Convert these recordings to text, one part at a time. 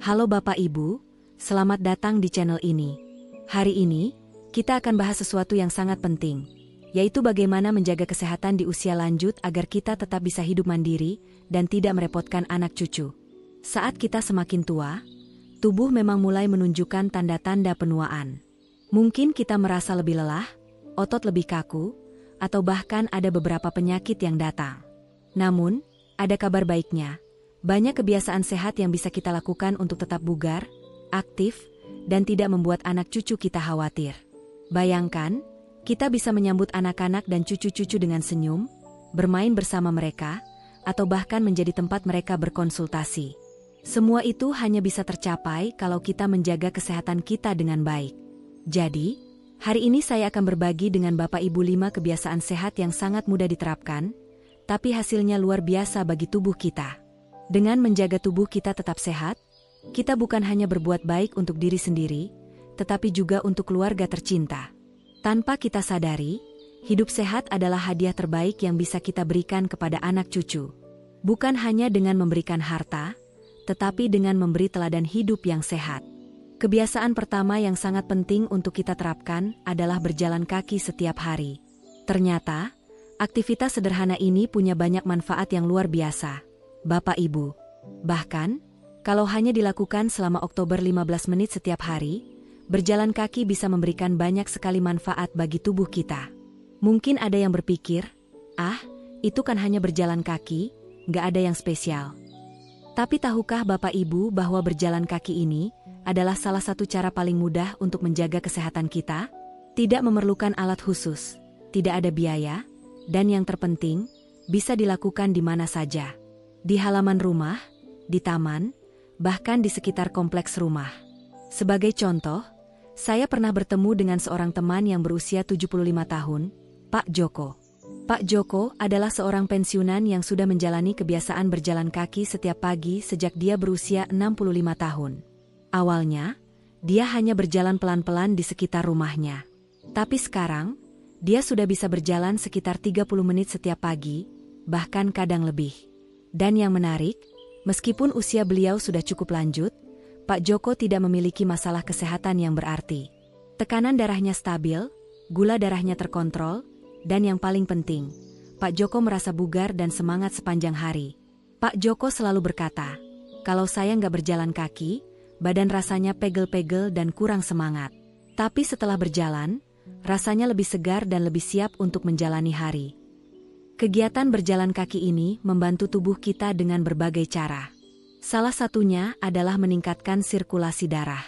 Halo Bapak Ibu, selamat datang di channel ini. Hari ini, kita akan bahas sesuatu yang sangat penting, yaitu bagaimana menjaga kesehatan di usia lanjut agar kita tetap bisa hidup mandiri dan tidak merepotkan anak cucu. Saat kita semakin tua, tubuh memang mulai menunjukkan tanda-tanda penuaan. Mungkin kita merasa lebih lelah, otot lebih kaku, atau bahkan ada beberapa penyakit yang datang. Namun, ada kabar baiknya. Banyak kebiasaan sehat yang bisa kita lakukan untuk tetap bugar, aktif, dan tidak membuat anak cucu kita khawatir. Bayangkan, kita bisa menyambut anak-anak dan cucu-cucu dengan senyum, bermain bersama mereka, atau bahkan menjadi tempat mereka berkonsultasi. Semua itu hanya bisa tercapai kalau kita menjaga kesehatan kita dengan baik. Jadi, hari ini saya akan berbagi dengan Bapak Ibu 5 kebiasaan sehat yang sangat mudah diterapkan, tapi hasilnya luar biasa bagi tubuh kita. Dengan menjaga tubuh kita tetap sehat, kita bukan hanya berbuat baik untuk diri sendiri, tetapi juga untuk keluarga tercinta. Tanpa kita sadari, hidup sehat adalah hadiah terbaik yang bisa kita berikan kepada anak cucu. Bukan hanya dengan memberikan harta, tetapi dengan memberi teladan hidup yang sehat. Kebiasaan pertama yang sangat penting untuk kita terapkan adalah berjalan kaki setiap hari. Ternyata, aktivitas sederhana ini punya banyak manfaat yang luar biasa, Bapak Ibu. Bahkan, kalau hanya dilakukan selama Oktober 15 menit setiap hari, berjalan kaki bisa memberikan banyak sekali manfaat bagi tubuh kita. Mungkin ada yang berpikir, itu kan hanya berjalan kaki, nggak ada yang spesial. Tapi tahukah Bapak Ibu bahwa berjalan kaki ini adalah salah satu cara paling mudah untuk menjaga kesehatan kita? Tidak memerlukan alat khusus, tidak ada biaya, dan yang terpenting, bisa dilakukan di mana saja. Di halaman rumah, di taman, bahkan di sekitar kompleks rumah. Sebagai contoh, saya pernah bertemu dengan seorang teman yang berusia 75 tahun, Pak Joko. Pak Joko adalah seorang pensiunan yang sudah menjalani kebiasaan berjalan kaki setiap pagi sejak dia berusia 65 tahun. Awalnya, dia hanya berjalan pelan-pelan di sekitar rumahnya. Tapi sekarang, dia sudah bisa berjalan sekitar 30 menit setiap pagi, bahkan kadang lebih. Dan yang menarik, meskipun usia beliau sudah cukup lanjut, Pak Joko tidak memiliki masalah kesehatan yang berarti. Tekanan darahnya stabil, gula darahnya terkontrol, dan yang paling penting, Pak Joko merasa bugar dan semangat sepanjang hari. Pak Joko selalu berkata, "Kalau saya nggak berjalan kaki, badan rasanya pegel-pegel dan kurang semangat. Tapi setelah berjalan, rasanya lebih segar dan lebih siap untuk menjalani hari." Kegiatan berjalan kaki ini membantu tubuh kita dengan berbagai cara. Salah satunya adalah meningkatkan sirkulasi darah.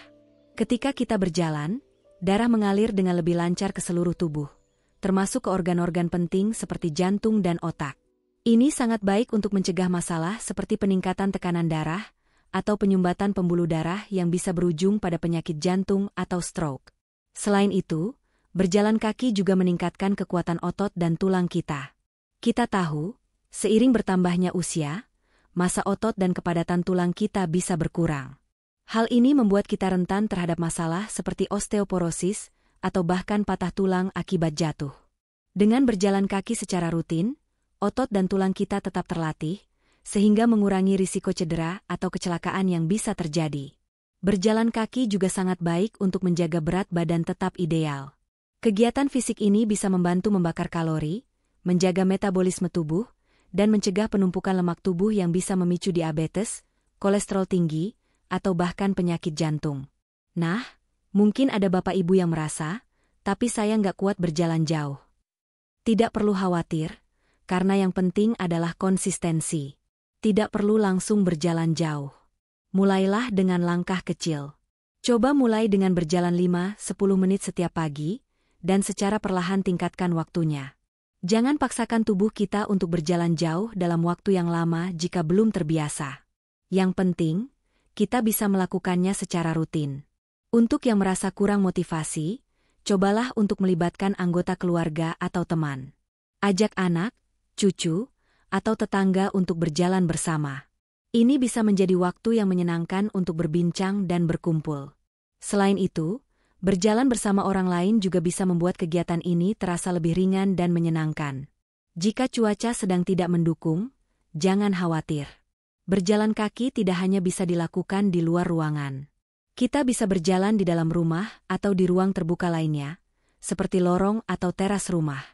Ketika kita berjalan, darah mengalir dengan lebih lancar ke seluruh tubuh, termasuk ke organ-organ penting seperti jantung dan otak. Ini sangat baik untuk mencegah masalah seperti peningkatan tekanan darah atau penyumbatan pembuluh darah yang bisa berujung pada penyakit jantung atau stroke. Selain itu, berjalan kaki juga meningkatkan kekuatan otot dan tulang kita. Kita tahu, seiring bertambahnya usia, massa otot dan kepadatan tulang kita bisa berkurang. Hal ini membuat kita rentan terhadap masalah seperti osteoporosis atau bahkan patah tulang akibat jatuh. Dengan berjalan kaki secara rutin, otot dan tulang kita tetap terlatih, sehingga mengurangi risiko cedera atau kecelakaan yang bisa terjadi. Berjalan kaki juga sangat baik untuk menjaga berat badan tetap ideal. Kegiatan fisik ini bisa membantu membakar kalori, menjaga metabolisme tubuh, dan mencegah penumpukan lemak tubuh yang bisa memicu diabetes, kolesterol tinggi, atau bahkan penyakit jantung. Nah, mungkin ada Bapak Ibu yang merasa, tapi saya nggak kuat berjalan jauh. Tidak perlu khawatir, karena yang penting adalah konsistensi. Tidak perlu langsung berjalan jauh. Mulailah dengan langkah kecil. Coba mulai dengan berjalan 5-10 menit setiap pagi, dan secara perlahan tingkatkan waktunya. Jangan paksakan tubuh kita untuk berjalan jauh dalam waktu yang lama jika belum terbiasa. Yang penting, kita bisa melakukannya secara rutin. Untuk yang merasa kurang motivasi, cobalah untuk melibatkan anggota keluarga atau teman. Ajak anak, cucu, atau tetangga untuk berjalan bersama. Ini bisa menjadi waktu yang menyenangkan untuk berbincang dan berkumpul. Selain itu, berjalan bersama orang lain juga bisa membuat kegiatan ini terasa lebih ringan dan menyenangkan. Jika cuaca sedang tidak mendukung, jangan khawatir. Berjalan kaki tidak hanya bisa dilakukan di luar ruangan. Kita bisa berjalan di dalam rumah atau di ruang terbuka lainnya, seperti lorong atau teras rumah.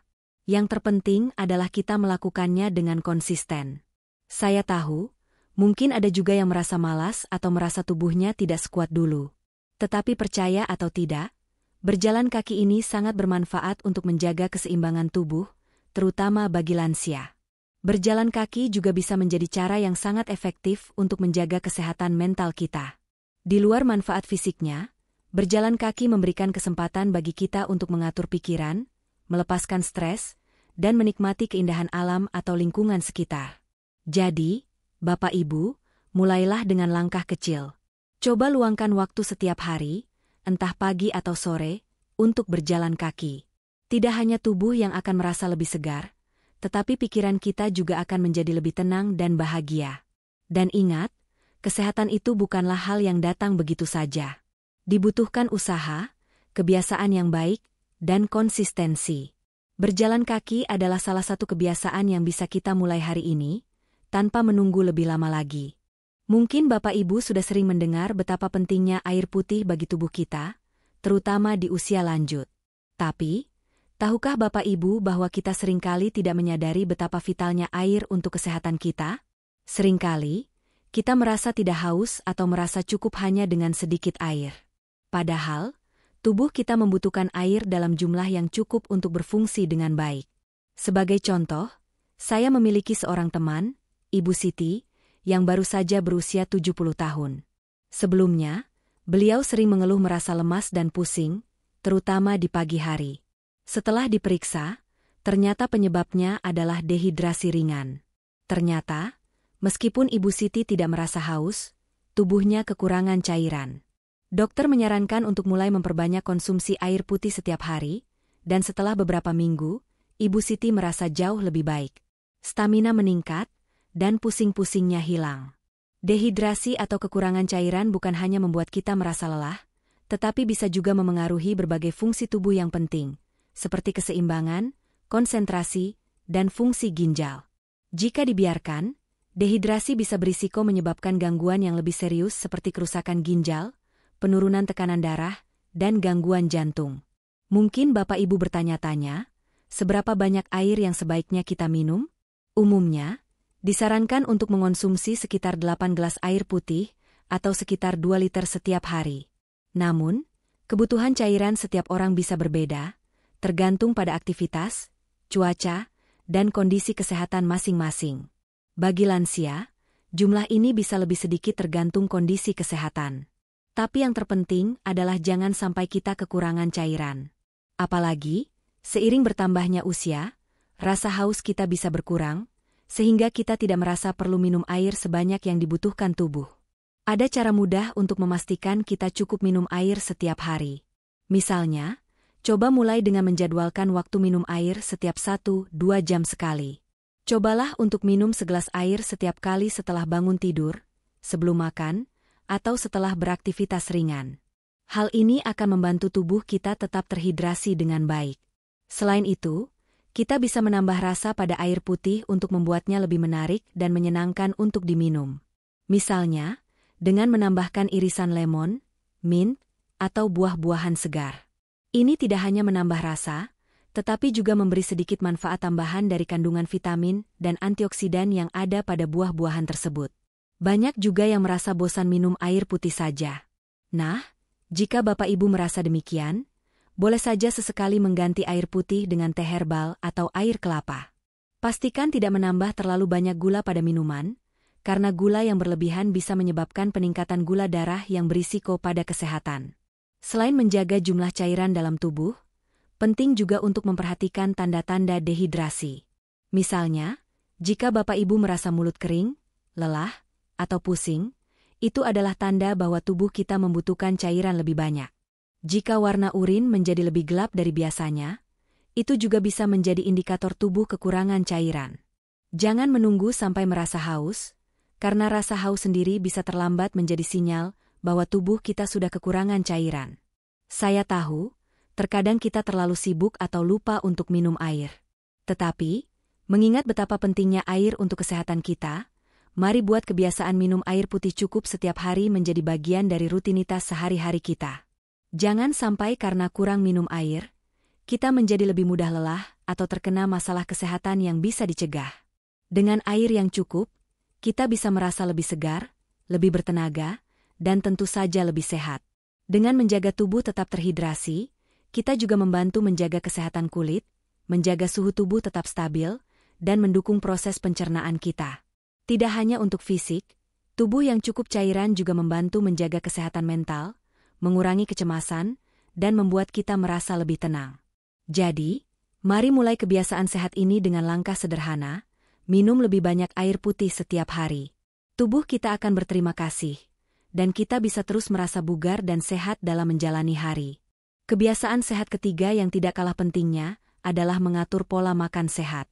Yang terpenting adalah kita melakukannya dengan konsisten. Saya tahu, mungkin ada juga yang merasa malas atau merasa tubuhnya tidak sekuat dulu. Tetapi percaya atau tidak, berjalan kaki ini sangat bermanfaat untuk menjaga keseimbangan tubuh, terutama bagi lansia. Berjalan kaki juga bisa menjadi cara yang sangat efektif untuk menjaga kesehatan mental kita. Di luar manfaat fisiknya, berjalan kaki memberikan kesempatan bagi kita untuk mengatur pikiran, melepaskan stres, dan menikmati keindahan alam atau lingkungan sekitar. Jadi, Bapak Ibu, mulailah dengan langkah kecil. Coba luangkan waktu setiap hari, entah pagi atau sore, untuk berjalan kaki. Tidak hanya tubuh yang akan merasa lebih segar, tetapi pikiran kita juga akan menjadi lebih tenang dan bahagia. Dan ingat, kesehatan itu bukanlah hal yang datang begitu saja. Dibutuhkan usaha, kebiasaan yang baik, dan konsistensi. Berjalan kaki adalah salah satu kebiasaan yang bisa kita mulai hari ini, tanpa menunggu lebih lama lagi. Mungkin Bapak Ibu sudah sering mendengar betapa pentingnya air putih bagi tubuh kita, terutama di usia lanjut. Tapi, tahukah Bapak Ibu bahwa kita seringkali tidak menyadari betapa vitalnya air untuk kesehatan kita? Seringkali, kita merasa tidak haus atau merasa cukup hanya dengan sedikit air. Padahal, tubuh kita membutuhkan air dalam jumlah yang cukup untuk berfungsi dengan baik. Sebagai contoh, saya memiliki seorang teman, Ibu Siti, yang baru saja berusia 70 tahun. Sebelumnya, beliau sering mengeluh merasa lemas dan pusing, terutama di pagi hari. Setelah diperiksa, ternyata penyebabnya adalah dehidrasi ringan. Ternyata, meskipun Ibu Siti tidak merasa haus, tubuhnya kekurangan cairan. Dokter menyarankan untuk mulai memperbanyak konsumsi air putih setiap hari, dan setelah beberapa minggu, Ibu Siti merasa jauh lebih baik. Stamina meningkat, dan pusing-pusingnya hilang. Dehidrasi atau kekurangan cairan bukan hanya membuat kita merasa lelah, tetapi bisa juga memengaruhi berbagai fungsi tubuh yang penting, seperti keseimbangan, konsentrasi, dan fungsi ginjal. Jika dibiarkan, dehidrasi bisa berisiko menyebabkan gangguan yang lebih serius seperti kerusakan ginjal, penurunan tekanan darah, dan gangguan jantung. Mungkin Bapak Ibu bertanya-tanya, seberapa banyak air yang sebaiknya kita minum? Umumnya, disarankan untuk mengonsumsi sekitar 8 gelas air putih, atau sekitar 2 liter setiap hari. Namun, kebutuhan cairan setiap orang bisa berbeda, tergantung pada aktivitas, cuaca, dan kondisi kesehatan masing-masing. Bagi lansia, jumlah ini bisa lebih sedikit tergantung kondisi kesehatan. Tapi yang terpenting adalah jangan sampai kita kekurangan cairan. Apalagi, seiring bertambahnya usia, rasa haus kita bisa berkurang, sehingga kita tidak merasa perlu minum air sebanyak yang dibutuhkan tubuh. Ada cara mudah untuk memastikan kita cukup minum air setiap hari. Misalnya, coba mulai dengan menjadwalkan waktu minum air setiap 1-2 jam sekali. Cobalah untuk minum segelas air setiap kali setelah bangun tidur, sebelum makan, atau setelah beraktivitas ringan. Hal ini akan membantu tubuh kita tetap terhidrasi dengan baik. Selain itu, kita bisa menambah rasa pada air putih untuk membuatnya lebih menarik dan menyenangkan untuk diminum. Misalnya, dengan menambahkan irisan lemon, mint, atau buah-buahan segar. Ini tidak hanya menambah rasa, tetapi juga memberi sedikit manfaat tambahan dari kandungan vitamin dan antioksidan yang ada pada buah-buahan tersebut. Banyak juga yang merasa bosan minum air putih saja. Nah, jika Bapak Ibu merasa demikian, boleh saja sesekali mengganti air putih dengan teh herbal atau air kelapa. Pastikan tidak menambah terlalu banyak gula pada minuman, karena gula yang berlebihan bisa menyebabkan peningkatan gula darah yang berisiko pada kesehatan. Selain menjaga jumlah cairan dalam tubuh, penting juga untuk memperhatikan tanda-tanda dehidrasi. Misalnya, jika Bapak Ibu merasa mulut kering, lelah, atau pusing, itu adalah tanda bahwa tubuh kita membutuhkan cairan lebih banyak. Jika warna urin menjadi lebih gelap dari biasanya, itu juga bisa menjadi indikator tubuh kekurangan cairan. Jangan menunggu sampai merasa haus, karena rasa haus sendiri bisa terlambat menjadi sinyal bahwa tubuh kita sudah kekurangan cairan. Saya tahu, terkadang kita terlalu sibuk atau lupa untuk minum air. Tetapi, mengingat betapa pentingnya air untuk kesehatan kita, Mari buat kebiasaan minum air putih cukup setiap hari menjadi bagian dari rutinitas sehari-hari kita. Jangan sampai karena kurang minum air, kita menjadi lebih mudah lelah atau terkena masalah kesehatan yang bisa dicegah. Dengan air yang cukup, kita bisa merasa lebih segar, lebih bertenaga, dan tentu saja lebih sehat. Dengan menjaga tubuh tetap terhidrasi, kita juga membantu menjaga kesehatan kulit, menjaga suhu tubuh tetap stabil, dan mendukung proses pencernaan kita. Tidak hanya untuk fisik, tubuh yang cukup cairan juga membantu menjaga kesehatan mental, mengurangi kecemasan, dan membuat kita merasa lebih tenang. Jadi, mari mulai kebiasaan sehat ini dengan langkah sederhana, minum lebih banyak air putih setiap hari. Tubuh kita akan berterima kasih, dan kita bisa terus merasa bugar dan sehat dalam menjalani hari. Kebiasaan sehat ketiga yang tidak kalah pentingnya adalah mengatur pola makan sehat.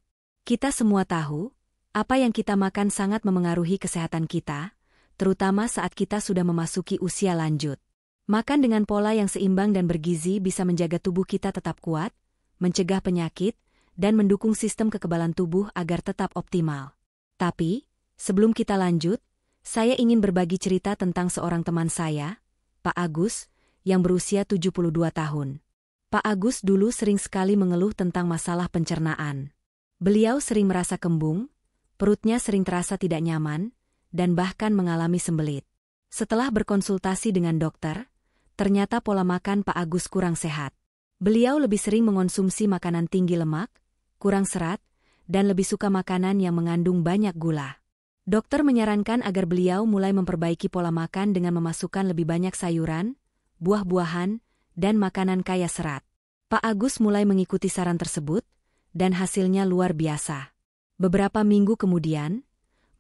Kita semua tahu, apa yang kita makan sangat memengaruhi kesehatan kita, terutama saat kita sudah memasuki usia lanjut. Makan dengan pola yang seimbang dan bergizi bisa menjaga tubuh kita tetap kuat, mencegah penyakit, dan mendukung sistem kekebalan tubuh agar tetap optimal. Tapi, sebelum kita lanjut, saya ingin berbagi cerita tentang seorang teman saya, Pak Agus, yang berusia 72 tahun. Pak Agus dulu sering sekali mengeluh tentang masalah pencernaan. Beliau sering merasa kembung, perutnya sering terasa tidak nyaman, dan bahkan mengalami sembelit. Setelah berkonsultasi dengan dokter, ternyata pola makan Pak Agus kurang sehat. Beliau lebih sering mengonsumsi makanan tinggi lemak, kurang serat, dan lebih suka makanan yang mengandung banyak gula. Dokter menyarankan agar beliau mulai memperbaiki pola makan dengan memasukkan lebih banyak sayuran, buah-buahan, dan makanan kaya serat. Pak Agus mulai mengikuti saran tersebut, dan hasilnya luar biasa. Beberapa minggu kemudian,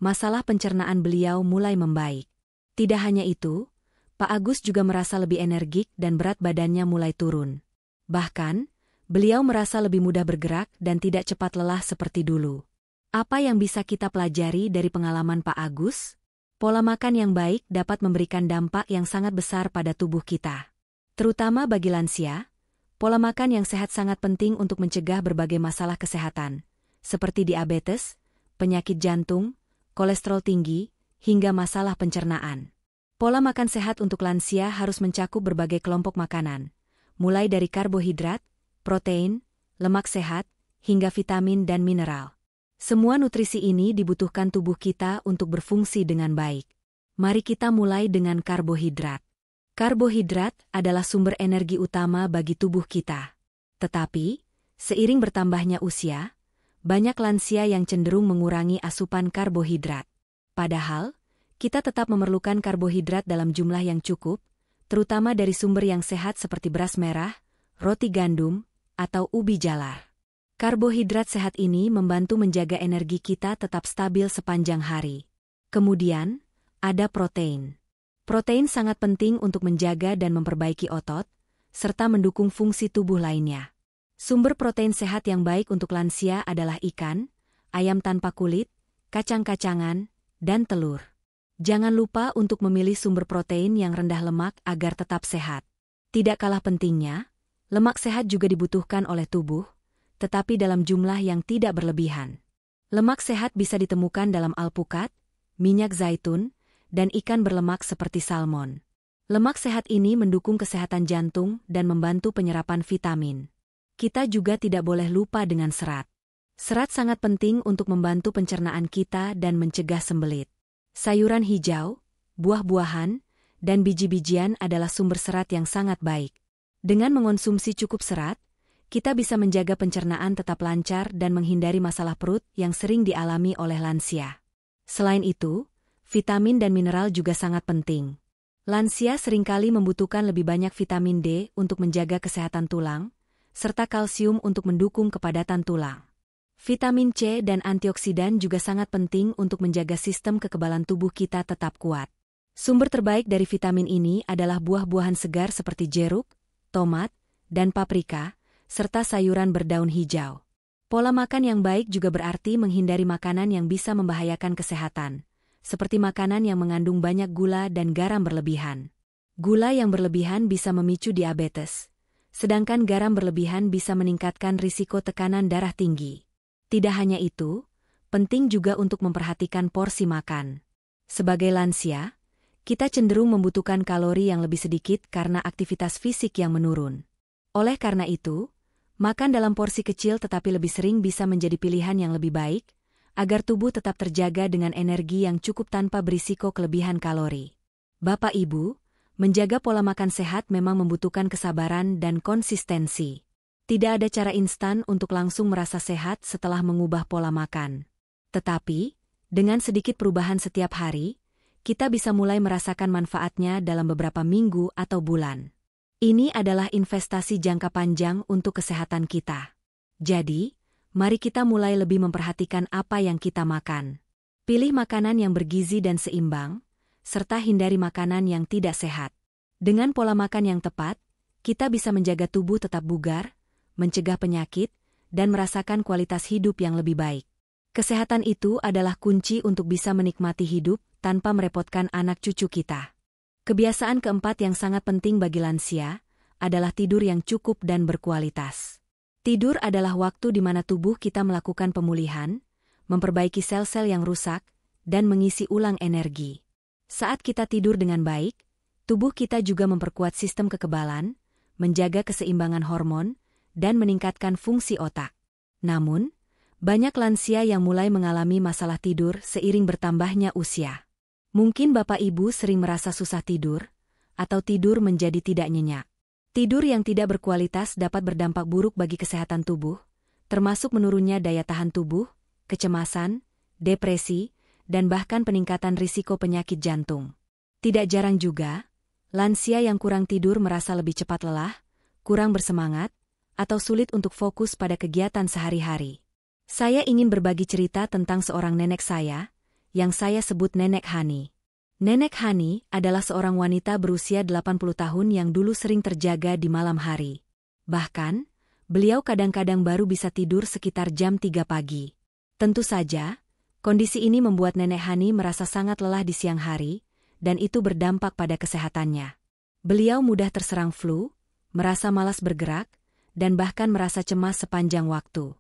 masalah pencernaan beliau mulai membaik. Tidak hanya itu, Pak Agus juga merasa lebih energik dan berat badannya mulai turun. Bahkan, beliau merasa lebih mudah bergerak dan tidak cepat lelah seperti dulu. Apa yang bisa kita pelajari dari pengalaman Pak Agus? Pola makan yang baik dapat memberikan dampak yang sangat besar pada tubuh kita. Terutama bagi lansia, pola makan yang sehat sangat penting untuk mencegah berbagai masalah kesehatan, seperti diabetes, penyakit jantung, kolesterol tinggi, hingga masalah pencernaan. Pola makan sehat untuk lansia harus mencakup berbagai kelompok makanan, mulai dari karbohidrat, protein, lemak sehat, hingga vitamin dan mineral. Semua nutrisi ini dibutuhkan tubuh kita untuk berfungsi dengan baik. Mari kita mulai dengan karbohidrat. Karbohidrat adalah sumber energi utama bagi tubuh kita. Tetapi, seiring bertambahnya usia, banyak lansia yang cenderung mengurangi asupan karbohidrat. Padahal, kita tetap memerlukan karbohidrat dalam jumlah yang cukup, terutama dari sumber yang sehat seperti beras merah, roti gandum, atau ubi jalar. Karbohidrat sehat ini membantu menjaga energi kita tetap stabil sepanjang hari. Kemudian, ada protein. Protein sangat penting untuk menjaga dan memperbaiki otot, serta mendukung fungsi tubuh lainnya. Sumber protein sehat yang baik untuk lansia adalah ikan, ayam tanpa kulit, kacang-kacangan, dan telur. Jangan lupa untuk memilih sumber protein yang rendah lemak agar tetap sehat. Tidak kalah pentingnya, lemak sehat juga dibutuhkan oleh tubuh, tetapi dalam jumlah yang tidak berlebihan. Lemak sehat bisa ditemukan dalam alpukat, minyak zaitun, dan ikan berlemak seperti salmon. Lemak sehat ini mendukung kesehatan jantung dan membantu penyerapan vitamin. Kita juga tidak boleh lupa dengan serat. Serat sangat penting untuk membantu pencernaan kita dan mencegah sembelit. Sayuran hijau, buah-buahan, dan biji-bijian adalah sumber serat yang sangat baik. Dengan mengonsumsi cukup serat, kita bisa menjaga pencernaan tetap lancar dan menghindari masalah perut yang sering dialami oleh lansia. Selain itu, vitamin dan mineral juga sangat penting. Lansia seringkali membutuhkan lebih banyak vitamin D untuk menjaga kesehatan tulang, serta kalsium untuk mendukung kepadatan tulang. Vitamin C dan antioksidan juga sangat penting untuk menjaga sistem kekebalan tubuh kita tetap kuat. Sumber terbaik dari vitamin ini adalah buah-buahan segar seperti jeruk, tomat, dan paprika, serta sayuran berdaun hijau. Pola makan yang baik juga berarti menghindari makanan yang bisa membahayakan kesehatan, seperti makanan yang mengandung banyak gula dan garam berlebihan. Gula yang berlebihan bisa memicu diabetes, sedangkan garam berlebihan bisa meningkatkan risiko tekanan darah tinggi. Tidak hanya itu, penting juga untuk memperhatikan porsi makan. Sebagai lansia, kita cenderung membutuhkan kalori yang lebih sedikit karena aktivitas fisik yang menurun. Oleh karena itu, makan dalam porsi kecil tetapi lebih sering bisa menjadi pilihan yang lebih baik, agar tubuh tetap terjaga dengan energi yang cukup tanpa berisiko kelebihan kalori. Bapak Ibu, menjaga pola makan sehat memang membutuhkan kesabaran dan konsistensi. Tidak ada cara instan untuk langsung merasa sehat setelah mengubah pola makan. Tetapi, dengan sedikit perubahan setiap hari, kita bisa mulai merasakan manfaatnya dalam beberapa minggu atau bulan. Ini adalah investasi jangka panjang untuk kesehatan kita. Jadi, mari kita mulai lebih memperhatikan apa yang kita makan. Pilih makanan yang bergizi dan seimbang, serta hindari makanan yang tidak sehat. Dengan pola makan yang tepat, kita bisa menjaga tubuh tetap bugar, mencegah penyakit, dan merasakan kualitas hidup yang lebih baik. Kesehatan itu adalah kunci untuk bisa menikmati hidup tanpa merepotkan anak cucu kita. Kebiasaan keempat yang sangat penting bagi lansia adalah tidur yang cukup dan berkualitas. Tidur adalah waktu di mana tubuh kita melakukan pemulihan, memperbaiki sel-sel yang rusak, dan mengisi ulang energi. Saat kita tidur dengan baik, tubuh kita juga memperkuat sistem kekebalan, menjaga keseimbangan hormon, dan meningkatkan fungsi otak. Namun, banyak lansia yang mulai mengalami masalah tidur seiring bertambahnya usia. Mungkin Bapak Ibu sering merasa susah tidur, atau tidur menjadi tidak nyenyak. Tidur yang tidak berkualitas dapat berdampak buruk bagi kesehatan tubuh, termasuk menurunnya daya tahan tubuh, kecemasan, depresi, dan bahkan peningkatan risiko penyakit jantung. Tidak jarang juga, lansia yang kurang tidur merasa lebih cepat lelah, kurang bersemangat, atau sulit untuk fokus pada kegiatan sehari-hari. Saya ingin berbagi cerita tentang seorang nenek saya, yang saya sebut Nenek Hani. Nenek Hani adalah seorang wanita berusia 80 tahun yang dulu sering terjaga di malam hari. Bahkan, beliau kadang-kadang baru bisa tidur sekitar jam 3 pagi. Tentu saja, kondisi ini membuat Nenek Hani merasa sangat lelah di siang hari, dan itu berdampak pada kesehatannya. Beliau mudah terserang flu, merasa malas bergerak, dan bahkan merasa cemas sepanjang waktu.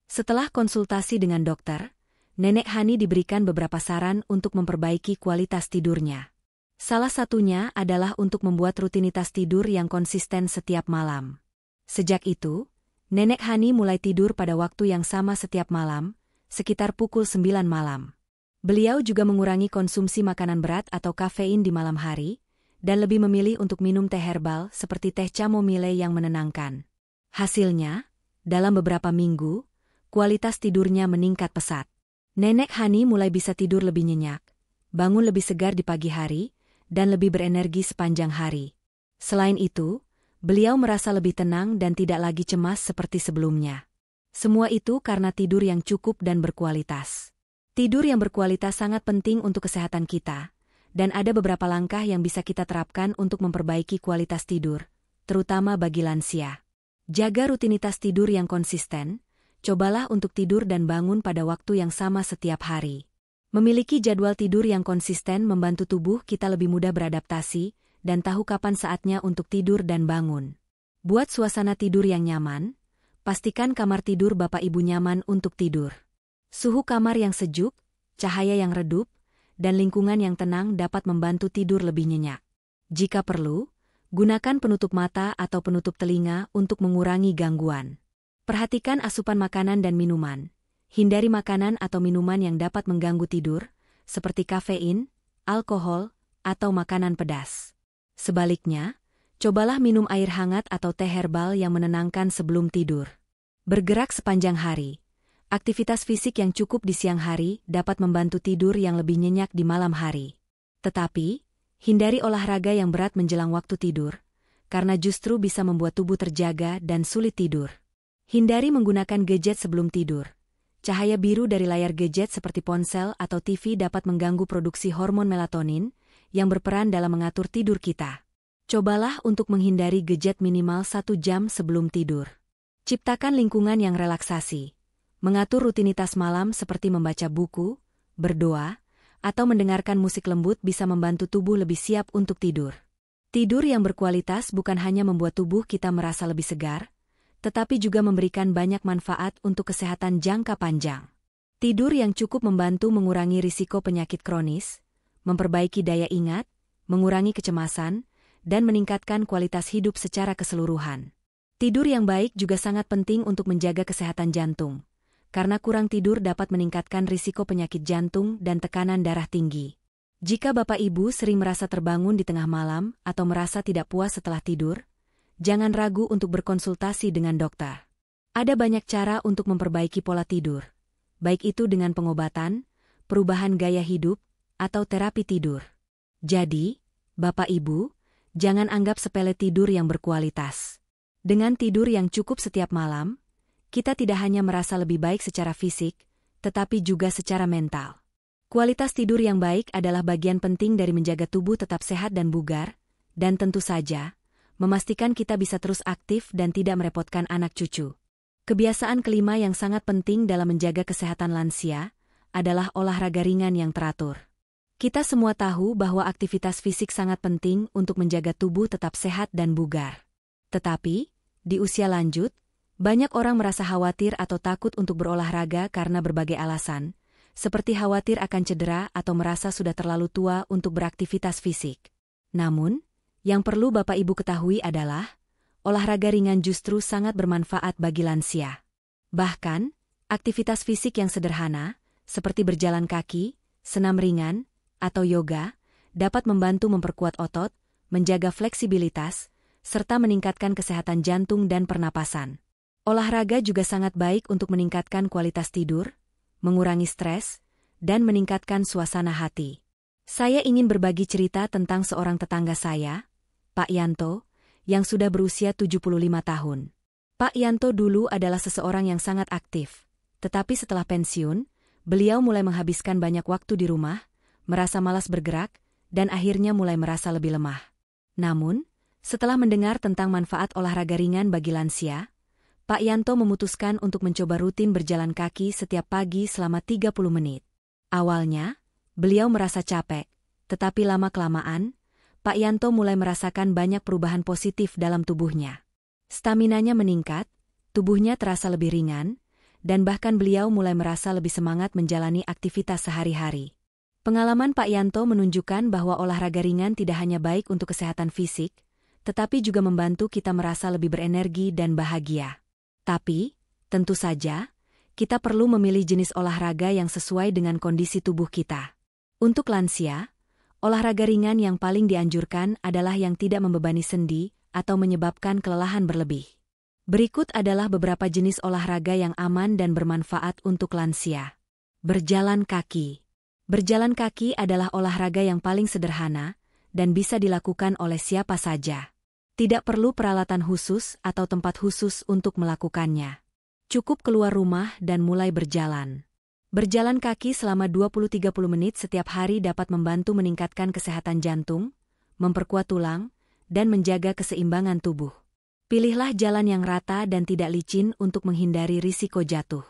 Setelah konsultasi dengan dokter, Nenek Hani diberikan beberapa saran untuk memperbaiki kualitas tidurnya. Salah satunya adalah untuk membuat rutinitas tidur yang konsisten setiap malam. Sejak itu, Nenek Hani mulai tidur pada waktu yang sama setiap malam, sekitar pukul 9 malam. Beliau juga mengurangi konsumsi makanan berat atau kafein di malam hari, dan lebih memilih untuk minum teh herbal seperti teh chamomile yang menenangkan. Hasilnya, dalam beberapa minggu, kualitas tidurnya meningkat pesat. Nenek Hani mulai bisa tidur lebih nyenyak, bangun lebih segar di pagi hari, dan lebih berenergi sepanjang hari. Selain itu, beliau merasa lebih tenang dan tidak lagi cemas seperti sebelumnya. Semua itu karena tidur yang cukup dan berkualitas. Tidur yang berkualitas sangat penting untuk kesehatan kita, dan ada beberapa langkah yang bisa kita terapkan untuk memperbaiki kualitas tidur, terutama bagi lansia. Jaga rutinitas tidur yang konsisten, cobalah untuk tidur dan bangun pada waktu yang sama setiap hari. Memiliki jadwal tidur yang konsisten membantu tubuh kita lebih mudah beradaptasi dan tahu kapan saatnya untuk tidur dan bangun. Buat suasana tidur yang nyaman, pastikan kamar tidur Bapak Ibu nyaman untuk tidur. Suhu kamar yang sejuk, cahaya yang redup, dan lingkungan yang tenang dapat membantu tidur lebih nyenyak. Jika perlu, gunakan penutup mata atau penutup telinga untuk mengurangi gangguan. Perhatikan asupan makanan dan minuman. Hindari makanan atau minuman yang dapat mengganggu tidur, seperti kafein, alkohol, atau makanan pedas. Sebaliknya, cobalah minum air hangat atau teh herbal yang menenangkan sebelum tidur. Bergerak sepanjang hari. Aktivitas fisik yang cukup di siang hari dapat membantu tidur yang lebih nyenyak di malam hari. Tetapi, hindari olahraga yang berat menjelang waktu tidur, karena justru bisa membuat tubuh terjaga dan sulit tidur. Hindari menggunakan gadget sebelum tidur. Cahaya biru dari layar gadget seperti ponsel atau TV dapat mengganggu produksi hormon melatonin, yang berperan dalam mengatur tidur kita. Cobalah untuk menghindari gadget minimal 1 jam sebelum tidur. Ciptakan lingkungan yang relaksasi. Mengatur rutinitas malam seperti membaca buku, berdoa, atau mendengarkan musik lembut bisa membantu tubuh lebih siap untuk tidur. Tidur yang berkualitas bukan hanya membuat tubuh kita merasa lebih segar, tetapi juga memberikan banyak manfaat untuk kesehatan jangka panjang. Tidur yang cukup membantu mengurangi risiko penyakit kronis, memperbaiki daya ingat, mengurangi kecemasan, dan meningkatkan kualitas hidup secara keseluruhan. Tidur yang baik juga sangat penting untuk menjaga kesehatan jantung, karena kurang tidur dapat meningkatkan risiko penyakit jantung dan tekanan darah tinggi. Jika Bapak Ibu sering merasa terbangun di tengah malam atau merasa tidak puas setelah tidur, jangan ragu untuk berkonsultasi dengan dokter. Ada banyak cara untuk memperbaiki pola tidur, baik itu dengan pengobatan, perubahan gaya hidup, atau terapi tidur. Jadi, Bapak Ibu, jangan anggap sepele tidur yang berkualitas. Dengan tidur yang cukup setiap malam, kita tidak hanya merasa lebih baik secara fisik, tetapi juga secara mental. Kualitas tidur yang baik adalah bagian penting dari menjaga tubuh tetap sehat dan bugar, dan tentu saja, memastikan kita bisa terus aktif dan tidak merepotkan anak cucu. Kebiasaan kelima yang sangat penting dalam menjaga kesehatan lansia adalah olahraga ringan yang teratur. Kita semua tahu bahwa aktivitas fisik sangat penting untuk menjaga tubuh tetap sehat dan bugar. Tetapi, di usia lanjut, banyak orang merasa khawatir atau takut untuk berolahraga karena berbagai alasan, seperti khawatir akan cedera atau merasa sudah terlalu tua untuk beraktivitas fisik. Namun, yang perlu Bapak Ibu ketahui adalah, olahraga ringan justru sangat bermanfaat bagi lansia. Bahkan, aktivitas fisik yang sederhana, seperti berjalan kaki, senam ringan, atau yoga, dapat membantu memperkuat otot, menjaga fleksibilitas, serta meningkatkan kesehatan jantung dan pernapasan. Olahraga juga sangat baik untuk meningkatkan kualitas tidur, mengurangi stres, dan meningkatkan suasana hati. Saya ingin berbagi cerita tentang seorang tetangga saya, Pak Yanto, yang sudah berusia 75 tahun. Pak Yanto dulu adalah seseorang yang sangat aktif, tetapi setelah pensiun, beliau mulai menghabiskan banyak waktu di rumah, merasa malas bergerak, dan akhirnya mulai merasa lebih lemah. Namun, setelah mendengar tentang manfaat olahraga ringan bagi lansia, Pak Yanto memutuskan untuk mencoba rutin berjalan kaki setiap pagi selama 30 menit. Awalnya, beliau merasa capek, tetapi lama-kelamaan, Pak Yanto mulai merasakan banyak perubahan positif dalam tubuhnya. Staminanya meningkat, tubuhnya terasa lebih ringan, dan bahkan beliau mulai merasa lebih semangat menjalani aktivitas sehari-hari. Pengalaman Pak Yanto menunjukkan bahwa olahraga ringan tidak hanya baik untuk kesehatan fisik, tetapi juga membantu kita merasa lebih berenergi dan bahagia. Tapi, tentu saja, kita perlu memilih jenis olahraga yang sesuai dengan kondisi tubuh kita. Untuk lansia, olahraga ringan yang paling dianjurkan adalah yang tidak membebani sendi atau menyebabkan kelelahan berlebih. Berikut adalah beberapa jenis olahraga yang aman dan bermanfaat untuk lansia. Berjalan kaki. Berjalan kaki adalah olahraga yang paling sederhana dan bisa dilakukan oleh siapa saja. Tidak perlu peralatan khusus atau tempat khusus untuk melakukannya. Cukup keluar rumah dan mulai berjalan. Berjalan kaki selama 20-30 menit setiap hari dapat membantu meningkatkan kesehatan jantung, memperkuat tulang, dan menjaga keseimbangan tubuh. Pilihlah jalan yang rata dan tidak licin untuk menghindari risiko jatuh.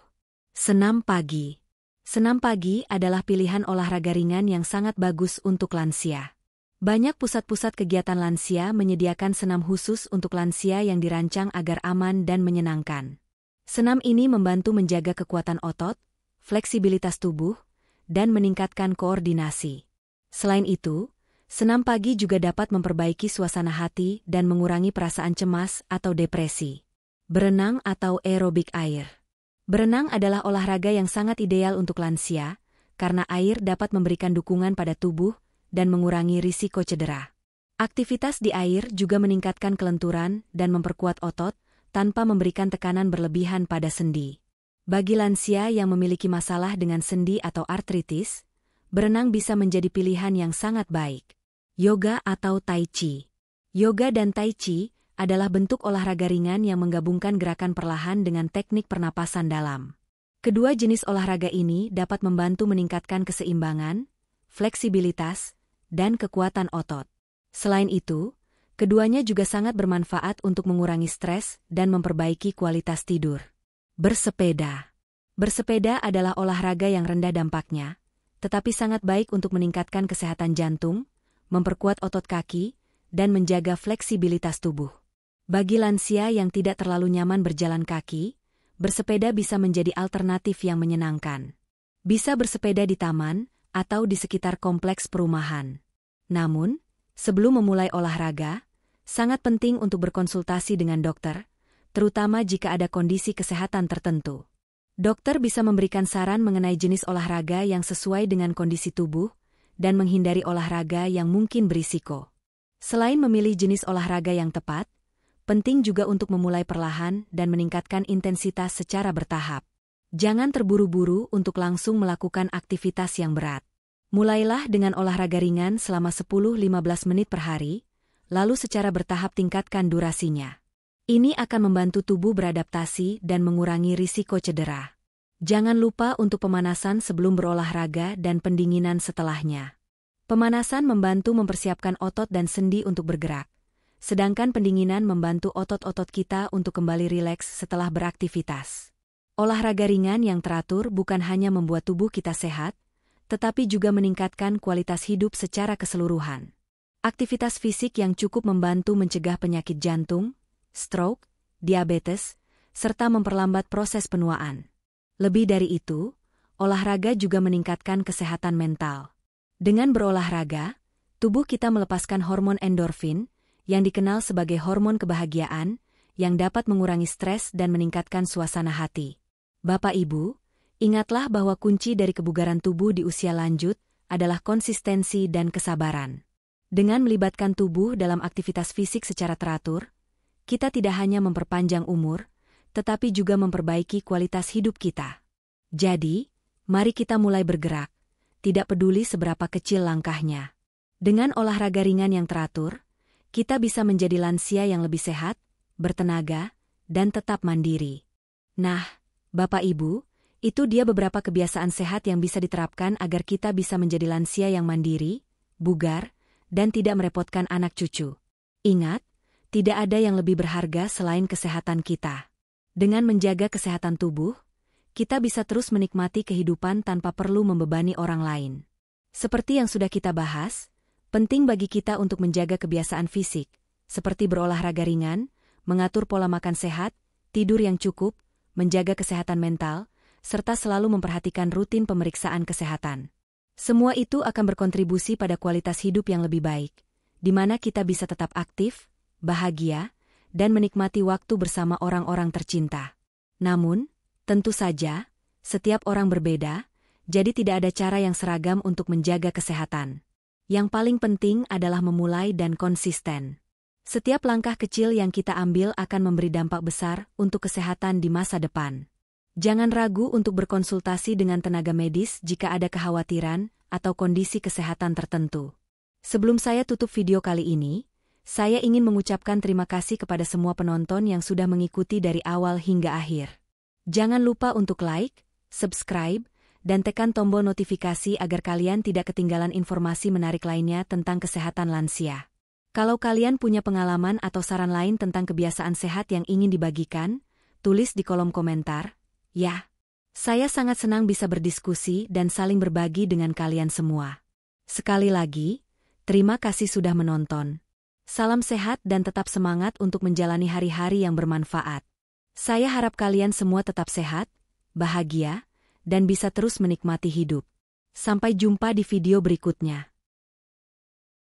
Senam pagi. Senam pagi adalah pilihan olahraga ringan yang sangat bagus untuk lansia. Banyak pusat-pusat kegiatan lansia menyediakan senam khusus untuk lansia yang dirancang agar aman dan menyenangkan. Senam ini membantu menjaga kekuatan otot, fleksibilitas tubuh, dan meningkatkan koordinasi. Selain itu, senam pagi juga dapat memperbaiki suasana hati dan mengurangi perasaan cemas atau depresi. Berenang atau aerobik air. Berenang adalah olahraga yang sangat ideal untuk lansia, karena air dapat memberikan dukungan pada tubuh dan mengurangi risiko cedera. Aktivitas di air juga meningkatkan kelenturan dan memperkuat otot, tanpa memberikan tekanan berlebihan pada sendi. Bagi lansia yang memiliki masalah dengan sendi atau artritis, berenang bisa menjadi pilihan yang sangat baik. Yoga atau Tai Chi. Yoga dan Tai Chi adalah bentuk olahraga ringan yang menggabungkan gerakan perlahan dengan teknik pernapasan dalam. Kedua jenis olahraga ini dapat membantu meningkatkan keseimbangan, fleksibilitas, dan kekuatan otot. Selain itu, keduanya juga sangat bermanfaat untuk mengurangi stres dan memperbaiki kualitas tidur. Bersepeda. Bersepeda adalah olahraga yang rendah dampaknya, tetapi sangat baik untuk meningkatkan kesehatan jantung, memperkuat otot kaki, dan menjaga fleksibilitas tubuh. Bagi lansia yang tidak terlalu nyaman berjalan kaki, bersepeda bisa menjadi alternatif yang menyenangkan. Bisa bersepeda di taman atau di sekitar kompleks perumahan. Namun, sebelum memulai olahraga, sangat penting untuk berkonsultasi dengan dokter, terutama jika ada kondisi kesehatan tertentu. Dokter bisa memberikan saran mengenai jenis olahraga yang sesuai dengan kondisi tubuh dan menghindari olahraga yang mungkin berisiko. Selain memilih jenis olahraga yang tepat, penting juga untuk memulai perlahan dan meningkatkan intensitas secara bertahap. Jangan terburu-buru untuk langsung melakukan aktivitas yang berat. Mulailah dengan olahraga ringan selama 10-15 menit per hari, lalu secara bertahap tingkatkan durasinya. Ini akan membantu tubuh beradaptasi dan mengurangi risiko cedera. Jangan lupa untuk pemanasan sebelum berolahraga dan pendinginan setelahnya. Pemanasan membantu mempersiapkan otot dan sendi untuk bergerak, sedangkan pendinginan membantu otot-otot kita untuk kembali rileks setelah beraktivitas. Olahraga ringan yang teratur bukan hanya membuat tubuh kita sehat, tetapi juga meningkatkan kualitas hidup secara keseluruhan. Aktivitas fisik yang cukup membantu mencegah penyakit jantung, stroke, diabetes, serta memperlambat proses penuaan. Lebih dari itu, olahraga juga meningkatkan kesehatan mental. Dengan berolahraga, tubuh kita melepaskan hormon endorfin, yang dikenal sebagai hormon kebahagiaan, yang dapat mengurangi stres dan meningkatkan suasana hati. Bapak Ibu, ingatlah bahwa kunci dari kebugaran tubuh di usia lanjut adalah konsistensi dan kesabaran. Dengan melibatkan tubuh dalam aktivitas fisik secara teratur, kita tidak hanya memperpanjang umur, tetapi juga memperbaiki kualitas hidup kita. Jadi, mari kita mulai bergerak, tidak peduli seberapa kecil langkahnya. Dengan olahraga ringan yang teratur, kita bisa menjadi lansia yang lebih sehat, bertenaga, dan tetap mandiri. Nah, Bapak Ibu, itu dia beberapa kebiasaan sehat yang bisa diterapkan agar kita bisa menjadi lansia yang mandiri, bugar, dan tidak merepotkan anak cucu. Ingat, tidak ada yang lebih berharga selain kesehatan kita. Dengan menjaga kesehatan tubuh, kita bisa terus menikmati kehidupan tanpa perlu membebani orang lain. Seperti yang sudah kita bahas, penting bagi kita untuk menjaga kebiasaan fisik, seperti berolahraga ringan, mengatur pola makan sehat, tidur yang cukup, menjaga kesehatan mental, serta selalu memperhatikan rutin pemeriksaan kesehatan. Semua itu akan berkontribusi pada kualitas hidup yang lebih baik, di mana kita bisa tetap aktif, bahagia, dan menikmati waktu bersama orang-orang tercinta. Namun, tentu saja, setiap orang berbeda, jadi tidak ada cara yang seragam untuk menjaga kesehatan. Yang paling penting adalah memulai dan konsisten. Setiap langkah kecil yang kita ambil akan memberi dampak besar untuk kesehatan di masa depan. Jangan ragu untuk berkonsultasi dengan tenaga medis jika ada kekhawatiran atau kondisi kesehatan tertentu. Sebelum saya tutup video kali ini, saya ingin mengucapkan terima kasih kepada semua penonton yang sudah mengikuti dari awal hingga akhir. Jangan lupa untuk like, subscribe, dan tekan tombol notifikasi agar kalian tidak ketinggalan informasi menarik lainnya tentang kesehatan lansia. Kalau kalian punya pengalaman atau saran lain tentang kebiasaan sehat yang ingin dibagikan, tulis di kolom komentar. Ya, saya sangat senang bisa berdiskusi dan saling berbagi dengan kalian semua. Sekali lagi, terima kasih sudah menonton. Salam sehat dan tetap semangat untuk menjalani hari-hari yang bermanfaat. Saya harap kalian semua tetap sehat, bahagia, dan bisa terus menikmati hidup. Sampai jumpa di video berikutnya.